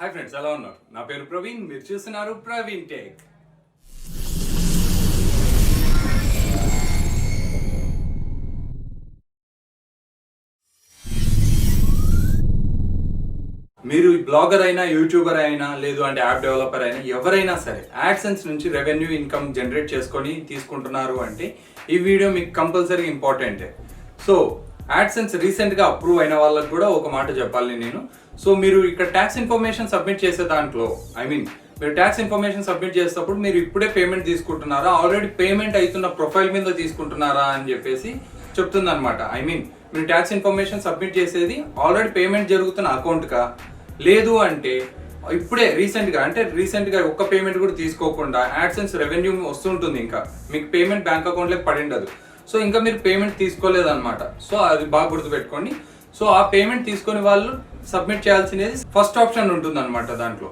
Hi friends, ఎలా ఉన్నారు? నా పేరు ప్రవీణ్, మీరు చూస్తున్నారు ప్రవీణ్ టెక్. మీరు బ్లాగర్ అయినా, యూట్యూబర్ అయినా, లేదు అంటే యాప్ డెవలపర్ అయినా, ఎవరైనా సరే యాడ్సెన్స్ నుంచి రెవెన్యూ ఇన్కమ్ జనరేట్ చేసుకొని తీసుకుంటున్నారు అంటే ఈ వీడియో మీకు కంపల్సరీ ఇంపార్టెంట్. సో యాడ్సెన్స్ రీసెంట్గా అప్రూవ్ అయిన వాళ్ళకి కూడా ఒక మాట చెప్పాలి నేను. సో మీరు ఇక్కడ ట్యాక్స్ ఇన్ఫర్మేషన్ సబ్మిట్ చేసే దాంట్లో మీరు ట్యాక్స్ ఇన్ఫర్మేషన్ సబ్మిట్ చేసేటప్పుడు మీరు ఇప్పుడే పేమెంట్ తీసుకుంటున్నారా, ఆల్రెడీ పేమెంట్ అవుతున్న ప్రొఫైల్ మీద తీసుకుంటున్నారా అని చెప్పేసి చెప్తుంది అనమాట. మీరు ట్యాక్స్ ఇన్ఫర్మేషన్ సబ్మిట్ చేసేది ఆల్రెడీ పేమెంట్ జరుగుతున్న అకౌంట్కా, లేదు అంటే ఇప్పుడే రీసెంట్గా ఒక్క పేమెంట్ కూడా తీసుకోకుండా యాడ్సెన్స్ రెవెన్యూ వస్తుంటుంది, ఇంకా మీకు పేమెంట్ బ్యాంక్ అకౌంట్లోకి పడి ఉండదు. సో ఇంకా మీరు పేమెంట్ తీసుకోలేదన్నమాట. సో అది బాగా గుర్తుపెట్టుకోండి. సో ఆ పేమెంట్ తీసుకొని వాళ్ళు సబ్మిట్ చేయాల్సినది ఫస్ట్ ఆప్షన్ ఉంటుంది అనమాట. దాంట్లో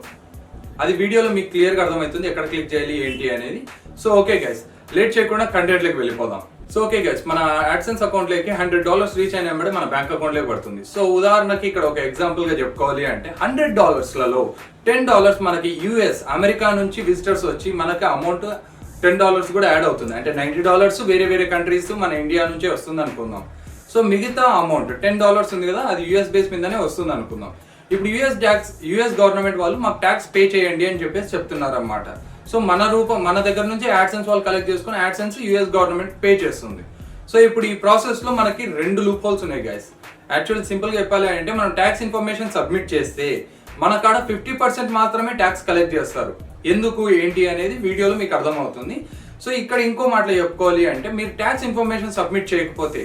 అది వీడియోలో మీకు క్లియర్గా అర్థమవుతుంది ఎక్కడ క్లిక్ చేయాలి ఏంటి అనేది. సో ఓకే గైస్, లేట్ చేయకుండా కంటెంట్లోకి వెళ్ళిపోదాం. సో ఓకే గైస్, మన యాడ్సెన్స్ అకౌంట్లోకి $100 రీచ్ అయిన వెంబడే మన బ్యాంక్ అకౌంట్లోకి పడుతుంది. సో ఉదాహరణకి ఇక్కడ ఒక ఎగ్జాంపుల్గా చెప్పుకోవాలి అంటే $100లలో $10 మనకి అమెరికా నుంచి విజిటర్స్ వచ్చి మనకి అమౌంట్ $10 కూడా యాడ్ అవుతుంది. అంటే $90 వేరే కంట్రీస్ మన ఇండియా నుంచే వస్తుంది అనుకుందాం. సో మిగతా అమౌంట్ $10 ఉంది కదా, అది యూఎస్ బేస్ మీదనే వస్తుంది అనుకుందాం. ఇప్పుడు యూఎస్ గవర్నమెంట్ వాళ్ళు మాకు ట్యాక్స్ పే చేయండి అని చెప్పేసి చెప్తున్నారు అన్నమాట. సో మన దగ్గర నుంచి యాడ్సెన్స్ వాళ్ళు కలెక్ట్ చేసుకుని యాడ్సెన్స్ యూఎస్ గవర్నమెంట్ పే చేస్తుంది. సో ఇప్పుడు ఈ ప్రాసెస్లో మనకి 2 లూప్ హోల్స్ ఉన్నాయి గైస్. యాక్చువల్ సింపుల్గా చెప్పాలి అంటే మనం ట్యాక్స్ ఇన్ఫర్మేషన్ సబ్మిట్ చేస్తే మన కాడ 50% మాత్రమే ట్యాక్స్ కలెక్ట్ చేస్తారు. ఎందుకు ఏంటి అనేది వీడియోలో మీకు అర్థమవుతుంది. సో ఇక్కడ ఇంకో మాటలో చెప్పుకోవాలి అంటే మీరు ట్యాక్స్ ఇన్ఫర్మేషన్ సబ్మిట్ చేయకపోతే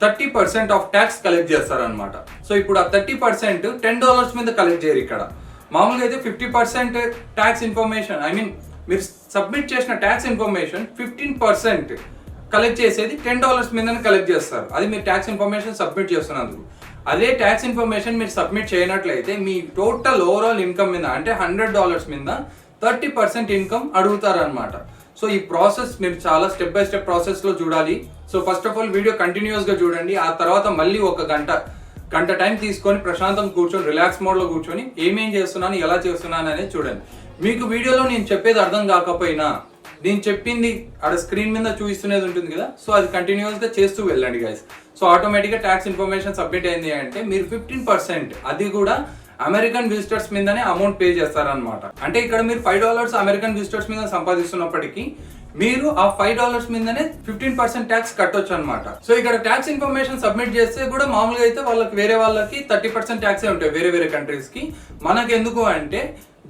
30% ఆఫ్ ట్యాక్స్ కలెక్ట్ చేస్తారనమాట. సో ఇప్పుడు ఆ 30% $10 మీద కలెక్ట్ చేయరు. ఇక్కడ మామూలుగా అయితే 50% ట్యాక్స్ ఇన్ఫర్మేషన్ మీరు సబ్మిట్ చేసిన ట్యాక్స్ ఇన్ఫర్మేషన్ 15% కలెక్ట్ చేసేది $10 మీదనే కలెక్ట్ చేస్తారు. అది మీరు ట్యాక్స్ ఇన్ఫర్మేషన్ సబ్మిట్ చేస్తున్నందుకు. అదే ట్యాక్స్ ఇన్ఫర్మేషన్ మీరు సబ్మిట్ చేయనట్లయితే మీ టోటల్ ఓవరాల్ ఇన్కమ్ మీద అంటే $100 మీద 30% ఇన్కమ్ అడుగుతారనమాట. సో ఈ ప్రాసెస్ మీరు చాలా స్టెప్ బై స్టెప్ ప్రాసెస్లో చూడాలి. So first of all video కంటిన్యూస్గా చూడండి. ఆ తర్వాత మళ్ళీ ఒక గంట టైం తీసుకొని ప్రశాంతంగా కూర్చొని రిలాక్స్ మోడ్లో కూర్చొని ఏమేం చేస్తున్నాను, ఎలా చేస్తున్నాను అనేది చూడండి. మీకు వీడియోలో నేను చెప్పేది అర్థం కాకపోయినా నేను చెప్పింది అక్కడ స్క్రీన్ మీద చూపిస్తున్నది ఉంటుంది కదా, సో అది కంటిన్యూస్గా చేస్తూ వెళ్ళండి గైస్. సో ఆటోమేటిక్గా ట్యాక్స్ ఇన్ఫర్మేషన్ సబ్మిట్ అయింది అంటే మీరు 15% అది కూడా అమెరికన్ విజిటర్స్ మీదనే అమౌంట్ పే చేస్తారనమాట. అంటే ఇక్కడ మీరు $5 అమెరికన్ విజిటర్స్ మీద సంపాదిస్తున్నప్పటికీ మీరు ఆ $5 మీదనే 15% ట్యాక్స్ కట్టొచ్చు అనమాట. సో ఇక్కడ ట్యాక్స్ ఇన్ఫర్మేషన్ సబ్మిట్ చేస్తే కూడా మామూలుగా అయితే వేరే వాళ్ళకి 30% ట్యాక్సే ఉంటాయి వేరే కంట్రీస్ కి. మనకి ఎందుకు అంటే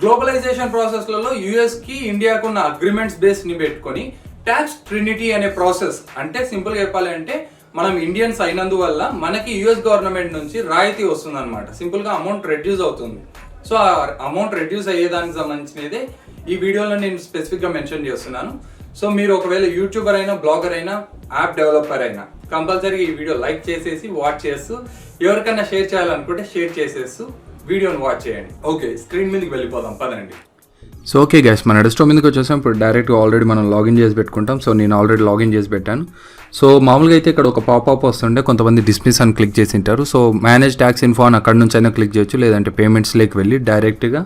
గ్లోబలైజేషన్ ప్రాసెస్లలో యుఎస్ కి ఇండియాకు ఉన్న అగ్రిమెంట్స్ బేస్ ని పెట్టుకొని ట్యాక్స్ ట్రినిటీ అనే ప్రాసెస్, అంటే సింపుల్ గా చెప్పాలి అంటే మనం ఇండియన్స్ అయినందువల్ల మనకి యుఎస్ గవర్నమెంట్ నుంచి రాయితీ వస్తుంది అనమాట. సింపుల్ గా అమౌంట్ రెడ్యూస్ అవుతుంది. సో ఆ అమౌంట్ రెడ్యూస్ అయ్యేదానికి సంబంధించినదే ఈ వీడియోలో నేను స్పెసిఫిక్ గా మెన్షన్ చేస్తున్నాను. సో మీరు ఒకవేళ యూట్యూబర్ అయినా, బ్లాగర్ అయినా, యాప్ డెవలపర్ అయినా కంపల్సరీ ఈ వీడియో లైక్ చేసేసి వాచ్ చేస్తూ ఎవరికైనా షేర్ చేయాలనుకుంటే షేర్ చేసేస్తూ వీడియోని వాచ్ చేయండి. ఓకే, స్క్రీన్ మీదకి వెళ్ళిపోదాం పదండి. సో ఓకే గైస్, మన డెస్క్టాప్ మీదకి వచ్చేసాం. ఇప్పుడు డైరెక్ట్గా ఆల్రెడీ మనం లాగిన్ చేసి పెట్టుకుంటాం. సో నేను ఆల్రెడీ లాగిన్ చేసి పెట్టాను. సో మామూలుగా అయితే ఇక్కడ ఒక పాపప్ వస్తుంటే కొంతమంది డిస్మిస్ అని క్లిక్ చేసి ఉంటారు. సో మేనేజ్ ట్యాక్స్ ఇన్ఫో అని అక్కడ నుంచి అయినా క్లిక్ చేయొచ్చు, లేదంటే పేమెంట్స్లోకి వెళ్ళి డైరెక్ట్గా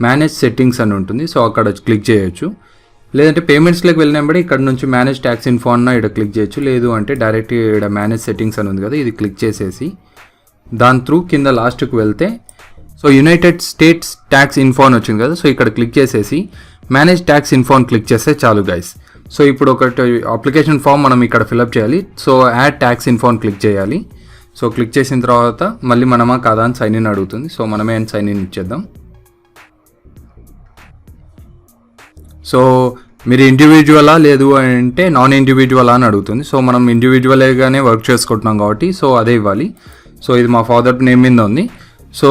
మేనేజ్ సెట్టింగ్స్ అని ఉంటుంది. సో అక్కడ క్లిక్ చేయొచ్చు, లేదంటే పేమెంట్స్లోకి వెళ్ళినప్పుడు ఇక్కడ నుంచి మేనేజ్ ట్యాక్స్ ఇన్ఫో అన్న ఇక్కడ క్లిక్ చేయొచ్చు, లేదు అంటే డైరెక్ట్గా ఇక్కడ మేనేజ్ సెట్టింగ్స్ అని ఉంది కదా, ఇది క్లిక్ చేసేసి దాని త్రూ కింద లాస్ట్కి వెళ్తే so United states tax info అని వచ్చింది కదా, సో ఇక్కడ క్లిక్ చేసేసి మేనేజ్ ట్యాక్స్ ఇన్ఫో అని క్లిక్ చేస్తే చాలు గైస్. సో ఇప్పుడు ఒకటి అప్లికేషన్ ఫామ్ మనం ఇక్కడ ఫిల్అప్ చేయాలి. సో యాడ్ ట్యాక్స్ ఇన్ఫో అని క్లిక్ చేయాలి. సో క్లిక్ చేసిన తర్వాత మళ్ళీ మనమా కాదా అని సైన్ ఇన్ అడుగుతుంది. సో మనమే సైన్ ఇన్ ఇచ్చేద్దాం. సో మీరు ఇండివిజువలా లేదు అంటే నాన్ ఇండివిజువలా అని అడుగుతుంది. సో మనం ఇండివిజువల్గానే వర్క్ చేసుకుంటున్నాం కాబట్టి సో అదే ఇవ్వాలి. సో ఇది మా ఫాదర్ నేమ్ మీద ఉంది. So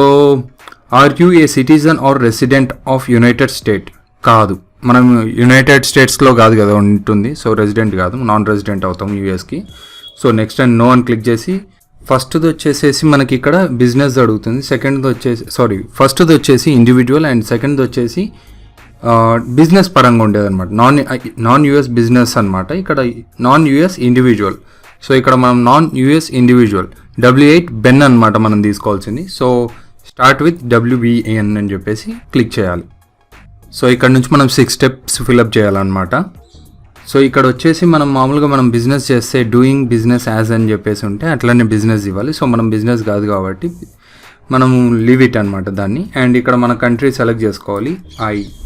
are you a citizen or resident of united state? కాదు, మనం యునైటెడ్ స్టేట్స్లో కాదు కదా ఉంటుంది. సో రెసిడెంట్ కాదు, నాన్ రెసిడెంట్ అవుతాం యూఎస్కి. సో నెక్స్ట్ అండ్ నో అని క్లిక్ చేసి ఫస్ట్ది వచ్చేసేసి మనకి ఇక్కడ బిజినెస్ అడుగుతుంది. ఫస్ట్ది వచ్చేసి ఇండివిజువల్ అండ్ సెకండ్ది వచ్చేసి బిజినెస్ పరంగా ఉండేది అనమాట. నాన్ యుఎస్ బిజినెస్ అనమాట. ఇక్కడ నాన్ యుఎస్ ఇండివిజువల్. సో ఇక్కడ మనం non US individual W8 Ben అనమాట మనం తీసుకోవాల్సింది. సో స్టార్ట్ విత్ WBN అని చెప్పేసి క్లిక్ చేయాలి. సో ఇక్కడ నుంచి మనం 6 స్టెప్స్ ఫిల్అప్ చేయాలన్నమాట. సో ఇక్కడ వచ్చేసి మనం మామూలుగా మనం బిజినెస్ చేస్తే డూయింగ్ బిజినెస్ యాజ్ అని చెప్పేసి ఉంటే అట్లనే బిజినెస్ ఇవ్వాలి. సో మనం బిజినెస్ కాదు కాబట్టి మనము లీవ్ ఇట్ అనమాట దాన్ని. అండ్ ఇక్కడ మన కంట్రీ సెలెక్ట్ చేసుకోవాలి.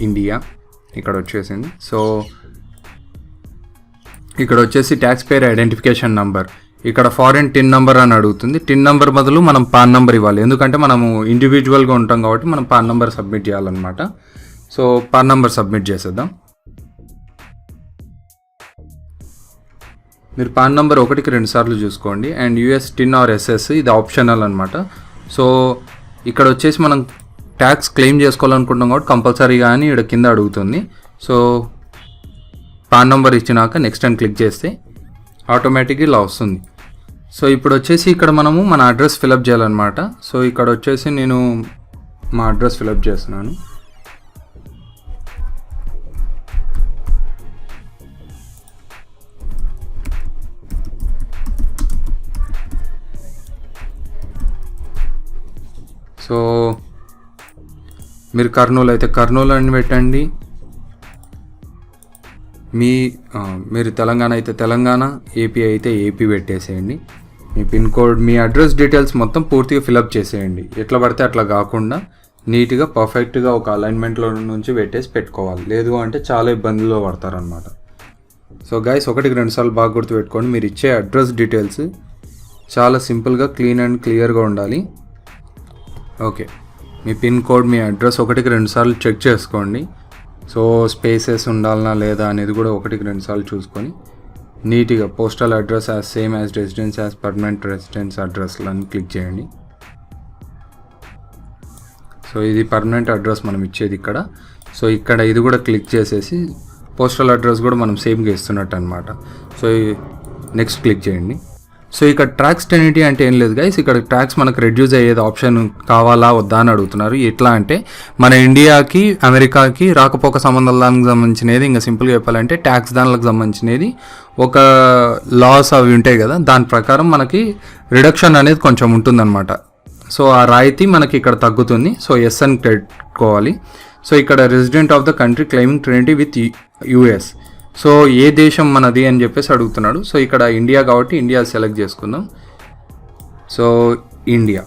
ఇండియా ఇక్కడ వచ్చేసింది. సో ఇక్కడ వచ్చేసి ట్యాక్స్ పేర్ ఐడెంటిఫికేషన్ నంబర్, ఇక్కడ ఫారెన్ టిన్ నెంబర్ అని అడుగుతుంది. టిన్ నెంబర్ బదులు మనం పాన్ నెంబర్ ఇవ్వాలి, ఎందుకంటే మనము ఇండివిజువల్గా ఉంటాం కాబట్టి మనం పాన్ నెంబర్ సబ్మిట్ చేయాలన్నమాట. సో పాన్ నెంబర్ సబ్మిట్ చేసేద్దాం. మీరు పాన్ నెంబర్ 1కి 2 సార్లు చూసుకోండి. And US TIN or SS ఇది ఆప్షనల్ అనమాట. సో ఇక్కడ వచ్చేసి మనం ట్యాక్స్ క్లెయిమ్ చేసుకోవాలనుకుంటాం కాబట్టి కంపల్సరీగా అని ఇక్కడ కింద అడుగుతుంది. సో పాన్ నెంబర్ ఇచ్చినాక నెక్స్ట్ అని క్లిక్ చేస్తే ఆటోమేటిక్గా ఇలా వస్తుంది. సో ఇప్పుడు వచ్చేసి ఇక్కడ మనము మన అడ్రస్ ఫిలప్ చేయాలన్నమాట. సో ఇక్కడ వచ్చేసి నేను మా అడ్రస్ ఫిలప్ చేస్తున్నాను. సో మీరు కర్నూలు అయితే కర్నూలు అని పెట్టండి. మీరు తెలంగాణ అయితే తెలంగాణ, ఏపీ అయితే ఏపీ పెట్టేసేయండి. మీ పిన్ కోడ్, మీ అడ్రస్ డీటెయిల్స్ మొత్తం పూర్తిగా ఫిలప్ చేసేయండి. ఎట్లా పడితే అట్లా కాకుండా నీట్గా పర్ఫెక్ట్గా ఒక అలైన్మెంట్లో నుంచి పెట్టుకోవాలి. లేదు అంటే చాలా ఇబ్బందుల్లో పడతారనమాట. సో గైస్ 1కి 2 సార్లు బాగా గుర్తుపెట్టుకోండి. మీరు ఇచ్చే అడ్రస్ డీటెయిల్స్ చాలా సింపుల్గా క్లీన్ అండ్ క్లియర్గా ఉండాలి. ఓకే, మీ పిన్ కోడ్, మీ అడ్రస్ 1కి 2 సార్లు చెక్ చేసుకోండి. సో స్పేసెస్ ఉండాలనా లేదా అనేది కూడా 1కి 2 సార్లు చూసుకొని నీట్గా postal address as same as residence as permanent residence అడ్రస్లని క్లిక్ చేయండి. సో ఇది పర్మనెంట్ అడ్రస్ మనం ఇచ్చేది ఇక్కడ. సో ఇక్కడ ఇది కూడా క్లిక్ చేసేసి పోస్టల్ అడ్రస్ కూడా మనం సేమ్గా ఇస్తున్నట్టు అనమాట. సో నెక్స్ట్ క్లిక్ చేయండి. సో ఇక్కడ ట్యాక్స్ 1080 అంటే ఏం లేదు గైస్, ఇక్కడ ట్యాక్స్ మనకు రెడ్యూస్ అయ్యేది ఆప్షన్ కావాలా వద్దా అని అడుగుతున్నారు. ఎట్లా అంటే మన ఇండియాకి అమెరికాకి రాకపోక సంబంధాలకు సంబంధించినది, ఇంకా సింపుల్గా చెప్పాలంటే ట్యాక్స్ దానికి సంబంధించినది ఒక లాస్ అవి ఉంటాయి కదా, దాని ప్రకారం మనకి రిడక్షన్ అనేది కొంచెం ఉంటుందన్నమాట. సో ఆ రాయితీ మనకి ఇక్కడ తగ్గుతుంది. సో ఎస్ అని పెట్టుకోవాలి. సో ఇక్కడ resident of the country claiming 20 with US. So ఏ దేశం మనది అని చెప్పేసి అడుగుతున్నాడు. సో ఇక్కడ ఇండియా కాబట్టి ఇండియా సెలెక్ట్ చేసుకుందాం. So India.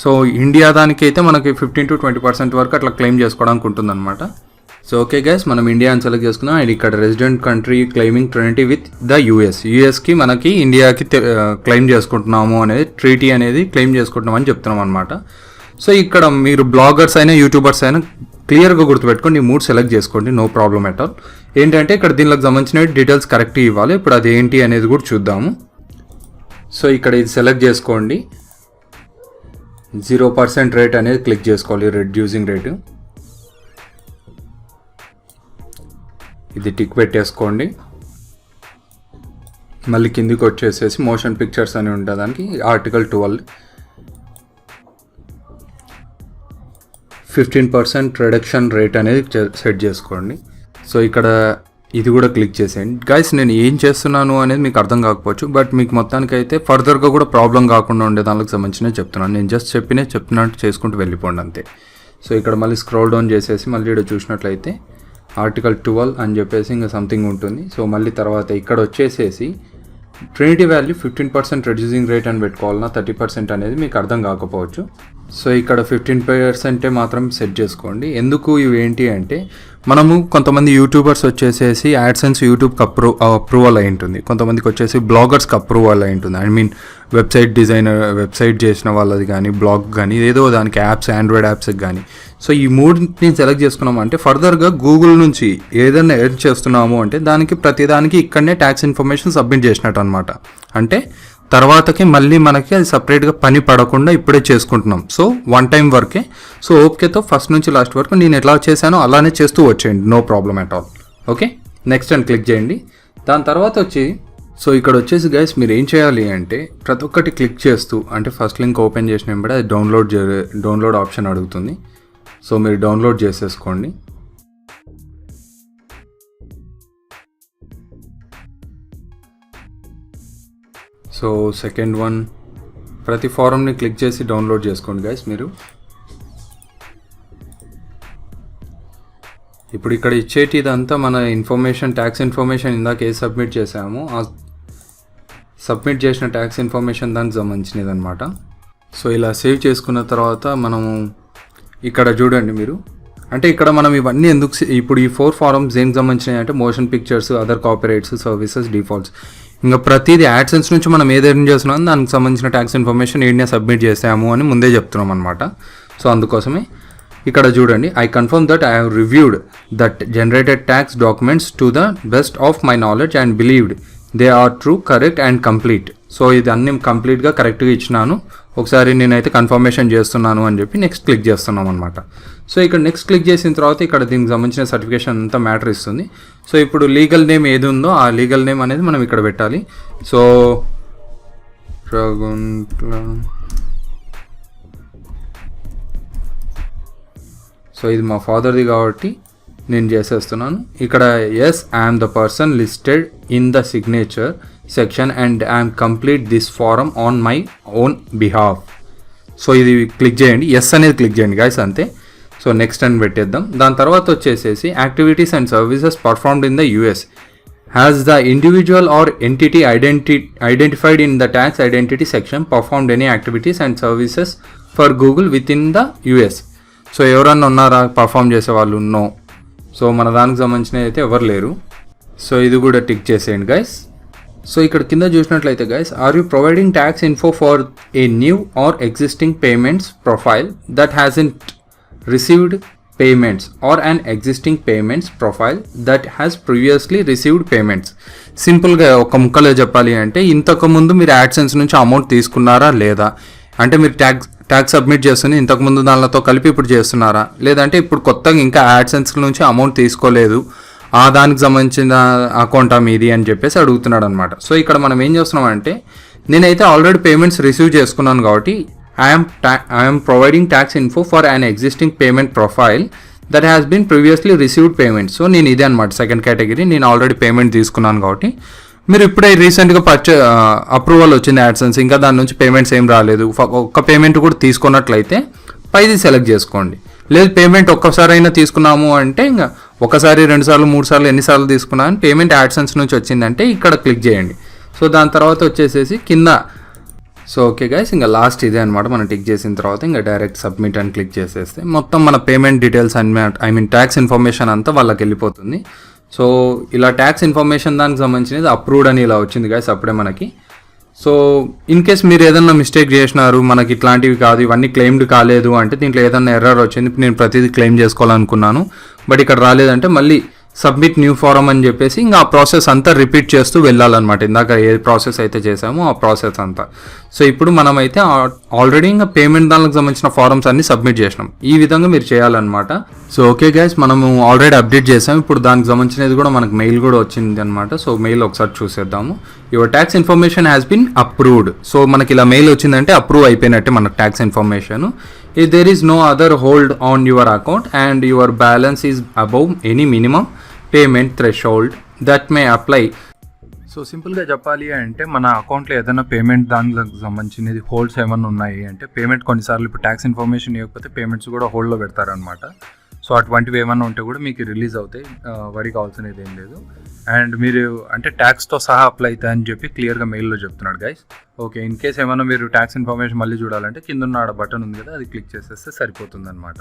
సో ఇండియా దానికైతే మనకి 15 to 20% వరకు అట్లా క్లెయిమ్ చేసుకోవడానికి ఉంటుందన్నమాట. సో ఓకే గైస్, మనం ఇండియా అని సెలెక్ట్ చేసుకుందాం. అండ్ ఇక్కడ resident country claiming 20 with the యుఎస్కి మనకి ఇండియాకి క్లెయిమ్ చేసుకుంటున్నాము అనేది ట్రీటీ అనేది క్లెయిమ్ చేసుకుంటున్నాం అని చెప్తున్నాం అనమాట. సో ఇక్కడ మీరు బ్లాగర్స్ అయినా యూట్యూబర్స్ అయినా క్లియర్గా గుర్తుపెట్టుకోండి, ఈ 3 సెలెక్ట్ చేసుకోండి, నో ప్రాబ్లం ఎట్ ఆల్. ఏంటంటే ఇక్కడ దీనికి సంబంధించిన డీటెయిల్స్ కరెక్ట్ ఇవ్వాలి. ఇప్పుడు అది ఏంటి అనేది కూడా చూద్దాము. సో ఇక్కడ ఇది సెలెక్ట్ చేసుకోండి. 0% రేట్ అనేది క్లిక్ చేసుకోవాలి, రెడ్యూసింగ్ రేటు. ఇది టిక్ పెట్టేసుకోండి. మళ్ళీ కిందికి వచ్చేసేసి మోషన్ పిక్చర్స్ అని ఉంటుంది, దానికి ఆర్టికల్ 12 15% రిడక్షన్ రేట్ అనేది సెట్ చేసుకోండి. సో ఇక్కడ ఇది కూడా క్లిక్ చేసేయండి. గైస్ నేను ఏం చేస్తున్నాను అనేది మీకు అర్థం కాకపోవచ్చు, బట్ మీకు మొత్తానికైతే ఫర్దర్గా కూడా ప్రాబ్లం కాకుండా ఉండే దానికి సంబంధించినవి చెప్తున్నాను. నేను జస్ట్ చెప్పినట్టు చేసుకుంటూ వెళ్ళిపోండి అంతే. సో ఇక్కడ మళ్ళీ స్క్రోల్ డౌన్ చేసేసి మళ్ళీ ఇక్కడ చూసినట్లయితే ఆర్టికల్ 12 అని చెప్పేసి ఇంకా సంథింగ్ ఉంటుంది. సో మళ్ళీ తర్వాత ఇక్కడ వచ్చేసేసి ట్రినిటీ వాల్యూ 15% రెడ్యూసింగ్ రేట్ అని పెట్టుకోవాలన్నా 30% అనేది మీకు అర్థం కాకపోవచ్చు. సో ఇక్కడ 15% మాత్రం సెట్ చేసుకోండి. ఎందుకు ఇవి ఏంటి అంటే మనము కొంతమంది యూట్యూబర్స్ వచ్చేసేసి యాడ్సెన్స్ యూట్యూబ్కి అప్రూవల్ అయి ఉంటుంది, కొంతమందికి వచ్చేసి బ్లాగర్స్కి అప్రూవల్ అయి ఉంటుంది. I mean website designer, website చేసిన వాళ్ళది కానీ బ్లాగ్ కానీ ఏదో దానికి యాప్స్, ఆండ్రాయిడ్ యాప్స్కి కానీ. సో ఈ 3ని సెలెక్ట్ చేసుకున్నాము అంటే ఫర్దర్గా గూగుల్ నుంచి ఏదైనా ఎర్న్ చేస్తున్నాము అంటే దానికి ప్రతిదానికి ఇక్కడనే ట్యాక్స్ ఇన్ఫర్మేషన్ సబ్మిట్ చేసినట్టు అనమాట. అంటే తర్వాతకి మళ్ళీ మనకి అది సపరేట్గా పని పడకుండా ఇప్పుడే చేసుకుంటున్నాం. సో 1 టైం వర్కే. సో ఓకేతో ఫస్ట్ నుంచి లాస్ట్ వరకు నేను ఎట్లా చేశానో అలానే చేస్తూ వచ్చేయండి, no problem at all. Okay, next అని క్లిక్ చేయండి. దాని తర్వాత సో ఇక్కడ వచ్చేసి గైస్ మీరు ఏం చేయాలి అంటే ప్రతి ఒక్కటి క్లిక్ చేస్తూ, అంటే ఫస్ట్ లింక్ ఓపెన్ చేసిన వెంబడే అది డౌన్లోడ్ ఆప్షన్ అడుగుతుంది. సో మీరు డౌన్లోడ్ చేసేసుకోండి. సో సెకండ్ వన్, ప్రతి ఫారంని క్లిక్ చేసి డౌన్లోడ్ చేసుకోండి గైస్ మీరు. ఇప్పుడు ఇక్కడ ఇచ్చేటి ఇదంతా మన ఇన్ఫర్మేషన్, ట్యాక్స్ ఇన్ఫర్మేషన్ ఇందాక ఏ సబ్మిట్ చేసామో ఆ సబ్మిట్ చేసిన ట్యాక్స్ ఇన్ఫర్మేషన్ దానికి సంబంధించినది అనమాట. సో ఇలా సేవ్ చేసుకున్న తర్వాత మనము ఇక్కడ చూడండి మీరు, అంటే ఇక్కడ మనం ఇవన్నీ ఎందుకు ఇప్పుడు ఈ 4 ఫారమ్స్ దేనికి సంబంధించినవి అంటే motion pictures, other copyrights, services, defaults, ఇంకా ప్రతిదీ యాడ్సెన్స్ నుంచి మనం ఏదైనా చేస్తున్నాం దానికి సంబంధించిన ట్యాక్స్ ఇన్ఫర్మేషన్ ఏంటనే సబ్మిట్ చేసాము అని ముందే చెప్తున్నాం అనమాట. సో అందుకోసమే ఇక్కడ చూడండి, I confirm that I have reviewed that generated tax documents to the best of my knowledge and believed they are true, correct and complete. So ఇది అన్ని కంప్లీట్గా కరెక్ట్గా ఇచ్చినాను, ఒకసారి నేనైతే కన్ఫర్మేషన్ చేస్తున్నాను అని చెప్పి నెక్స్ట్ క్లిక్ చేస్తున్నాం అనమాట. సో ఇక్కడ నెక్స్ట్ క్లిక్ చేసిన తర్వాత ఇక్కడ దీనికి సంబంధించిన సర్టిఫికేషన్ అంతా మ్యాటర్ ఇస్తుంది. సో ఇప్పుడు లీగల్ నేమ్ ఏది ఉందో ఆ లీగల్ నేమ్ అనేది మనం ఇక్కడ పెట్టాలి. సో ఇది మా ఫాదర్ది కాబట్టి నేను చేసేస్తున్నాను. ఇక్కడ yes I'm the person listed in the signature section and I'm complete this form on my own behalf. So ఇది క్లిక్ చేయండి, ఎస్ అనేది క్లిక్ చేయండి గాయస్, అంతే. సో నెక్స్ట్ అని పెట్టేద్దాం. దాని తర్వాత వచ్చేసేసి activities and services performed in the US has the individual or entity identified in the tax identity section performed any activities and services for Google within the US. So ఎవరన్నా ఉన్నారా perform చేసేవాళ్ళు? No. So మన దానికి సంబంధించిన అయితే ఎవరు లేరు. So ఇది కూడా టిక్ చేసేయండి గైస్. సో ఇక్కడ కింద చూసినట్లయితే guys, are you providing tax info for a new or existing payments profile that hasn't received payments or an existing payments profile that has previously received payments. సింపుల్గా ఒక ముక్కలో చెప్పాలి అంటే ఇంతకుముందు మీరు యాడ్సెన్స్ నుంచి అమౌంట్ తీసుకున్నారా లేదా, అంటే మీరు ట్యాక్స్ సబ్మిట్ చేస్తుంది ఇంతకుముందు దానితో కలిపి ఇప్పుడు చేస్తున్నారా, లేదంటే ఇప్పుడు కొత్తగా ఇంకా యాడ్సెన్స్ నుంచి అమౌంట్ తీసుకోలేదు ఆ దానికి సంబంధించిన అకౌంటా మీది అని చెప్పేసి అడుగుతున్నాడు అనమాట. సో ఇక్కడ మనం ఏం చేస్తున్నాం అంటే, నేనైతే ఆల్రెడీ పేమెంట్స్ రిసీవ్ చేసుకున్నాను కాబట్టి I'm providing tax info for an existing payment profile that has been previously received payment. So నేను ఇదే అనమాట సెకండ్ కేటగిరీ, నేను ఆల్రెడీ పేమెంట్ తీసుకున్నాను కాబట్టి. మీరు ఇప్పుడే రీసెంట్గా అప్రూవల్ వచ్చింది యాడ్సెన్స్, ఇంకా దాని నుంచి పేమెంట్స్ ఏం రాలేదు, ఒక్క పేమెంట్ కూడా తీసుకున్నట్లయితే పైది సెలెక్ట్ చేసుకోండి. లేదు పేమెంట్ ఒక్కసారి అయినా తీసుకున్నాము అంటే ఇంకా ఒకసారి, 2 సార్లు, 3 సార్లు ఎన్నిసార్లు తీసుకున్నా అని పేమెంట్ యాడ్సెన్స్ నుంచి వచ్చిందంటే ఇక్కడ క్లిక్ చేయండి. సో దాని తర్వాత వచ్చేసేసి కింద, సో ఓకే గైస్, ఇంకా లాస్ట్ ఇదే అనమాట. మనం టిక్ చేసిన తర్వాత ఇంకా డైరెక్ట్ సబ్మిట్ అని క్లిక్ చేసేస్తే మొత్తం మన పేమెంట్ డీటెయిల్స్ ట్యాక్స్ ఇన్ఫర్మేషన్ అంతా వాళ్ళకి వెళ్ళిపోతుంది. సో ఇలా ట్యాక్స్ ఇన్ఫర్మేషన్ దానికి సంబంధించినది అప్రూవ్డ్ అని ఇలా వచ్చింది గైస్ అప్పుడే మనకి. సో ఇన్ కేస్ మీరు ఏదన్నా మిస్టేక్ చేసినారు, మనకి ఇట్లాంటివి కాదు, ఇవన్నీ క్లెయిమ్డ్ కాలేదు అంటే దీంట్లో ఏదన్నా ఎర్రర్ వచ్చింది, నేను ప్రతిదీ క్లెయిమ్ చేసుకోవాలనుకున్నాను బట్ ఇక్కడ రాలేదంటే మళ్ళీ సబ్మిట్ న్యూ ఫారం అని చెప్పేసి ఇంకా ఆ ప్రాసెస్ అంతా రిపీట్ చేస్తూ వెళ్ళాలన్నమాట. ఇందాక ఏ ప్రాసెస్ అయితే చేసామో ఆ ప్రాసెస్ అంతా. సో ఇప్పుడు మనమైతే ఆల్రెడీ ఇంకా పేమెంట్ దానికి సంబంధించిన ఫారమ్స్ అన్ని సబ్మిట్ చేసినాం. ఈ విధంగా మీరు చేయాలన్నమాట. సో ఓకే గైస్, మనము ఆల్రెడీ అప్డేట్ చేసాం. ఇప్పుడు దానికి సంబంధించినది కూడా మనకు మెయిల్ కూడా వచ్చింది అనమాట. సో మెయిల్ ఒకసారి చూసేద్దాము. Your tax information has been approved. So మనకి ఇలా మెయిల్ వచ్చిందంటే అప్రూవ్ అయిపోయినట్టే మనకు tax information. If there is no other hold on your account and your balance is above any minimum payment threshold that may apply. So సింపుల్గా చెప్పాలి అంటే మన అకౌంట్లో ఏదైనా పేమెంట్ దానికి సంబంధించినది హోల్డ్స్ ఏమైనా ఉన్నాయి అంటే, పేమెంట్ కొన్నిసార్లు ఇప్పుడు ట్యాక్స్ ఇన్ఫర్మేషన్ ఇవ్వకపోతే పేమెంట్స్ కూడా హోల్డ్లో పెడతారనమాట. సో అటువంటివి ఏమైనా ఉంటే కూడా మీకు రిలీజ్ అవుతాయి, వరి కావాల్సినది ఏం లేదు. అండ్ మీరు అంటే ట్యాక్స్తో సహా అప్లై అవుతాయి అని చెప్పి క్లియర్గా మెయిల్లో చెప్తున్నాడు గైస్. ఓకే, ఇన్ కేస్ ఏమైనా మీరు ట్యాక్స్ ఇన్ఫర్మేషన్ మళ్ళీ చూడాలంటే కింద ఉన్న బటన్ ఉంది కదా, అది క్లిక్ చేసేస్తే సరిపోతుంది అనమాట.